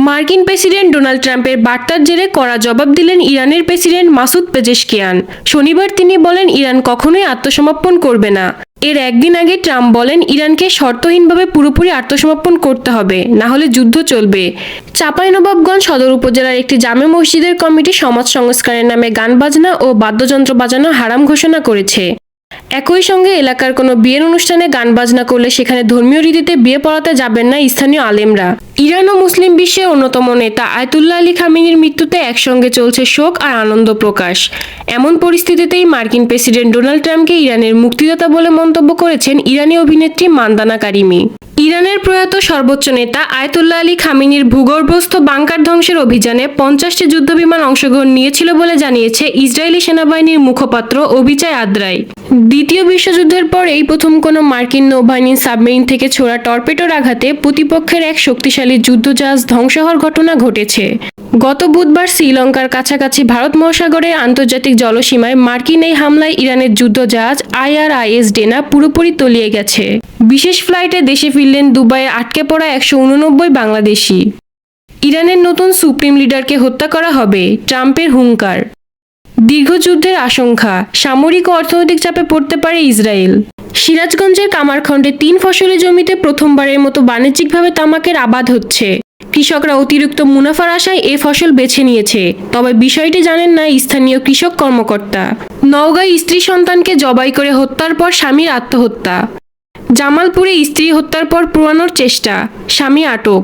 মার্কিন president Donald ট্রাম্পের বার্তার জেরে কড়া জবাব দিলেন ইরানের প্রেসিডেন্ট মাসুদ পেজেশকিয়ান। শনিবার তিনি বলেন ইরান কখনোই আত্মসমর্পণ করবে না। এর একদিন আগে ট্রাম্প বলেন ইরানকে শর্তহীনভাবে পুরোপুরি আত্মসমর্পণ করতে হবে, না হলে যুদ্ধ চলবে। চাঁপাইনবাবগঞ্জ সদর উপজেলার একটি জামে মসজিদের কমিটি সমাজ সংস্কারের নামে গান বাজনা ও বাদ্যযন্ত্র বাজানো হারাম ঘোষণা করেছে। একই সঙ্গে এলাকার কোনো বিয়ের অনুষ্ঠানে গান বাজনা করলে সেখানে ধর্মীয় রীতিতে বিয়ে পড়াতে যাবেন না স্থানীয় আলেমরা। ইরান ও মুসলিম বিশ্বের অন্যতম নেতা আয়াতুল্লাহ আলী খামেনির মৃত্যুতে একসঙ্গে চলছে শোক আর আনন্দ প্রকাশ। এমন পরিস্থিতিতেই মার্কিন প্রেসিডেন্ট ডোনাল্ড ট্রাম্পকে ইরানের মুক্তিদাতা বলে মন্তব্য করেছেন ইরানি অভিনেত্রী মান্দানা কারিমি। ইরানের প্রয়াত সর্বোচ্চ নেতা আয়াতুল্লাহ আলী খামেনির ভূগর্ভস্থ বাংকার ধ্বংসের অভিযানে 50টি যুদ্ধবিমান অংশগ্রহণ নিয়েছিল বলে জানিয়েছে ইসরায়েলি সেনাবাহিনীর মুখপাত্র অভিচায় আদ্রাই। দ্বিতীয় বিশ্বযুদ্ধের পর এই প্রথম কোনো মার্কিন নৌবাহিনীর সাবমেরিন থেকে ছোড়া টর্পেডোর আঘাতে প্রতিপক্ষের এক শক্তিশালী যুদ্ধজাহাজ ধ্বংস হওয়ার ঘটনা ঘটেছে। গত বুধবার শ্রীলঙ্কার কাছাকাছি ভারত মহাসাগরের আন্তর্জাতিক জলসীমায় মার্কিন এই হামলায় ইরানের যুদ্ধজাহাজ IRIS ডেনা পুরোপুরি তলিয়ে গেছে। বিশেষ ফ্লাইটে দেশে ফিরলেন দুবাইয়ে আটকে পড়া 189 বাংলাদেশি। ইরানের নতুন সুপ্রিম লিডারকে হত্যা করা হবে, ট্রাম্পের হুঙ্কার। দীর্ঘ যুদ্ধের আশঙ্কা, সামরিক ও অর্থনৈতিক চাপে পড়তে পারে ইসরায়েল। সিরাজগঞ্জের কামারখণ্ডে 3 ফসলি জমিতে প্রথমবারের মতো বাণিজ্যিকভাবে তামাকের আবাদ হচ্ছে। কৃষকরা অতিরিক্ত মুনাফার আশায় এ ফসল বেছে নিয়েছে, তবে বিষয়টি জানেন না স্থানীয় কৃষক কর্মকর্তা। নওগাঁয় স্ত্রী সন্তানকে জবাই করে হত্যার পর স্বামীর আত্মহত্যা। জামালপুরে স্ত্রী হত্যার পর পোড়ানোর চেষ্টা, স্বামী আটক।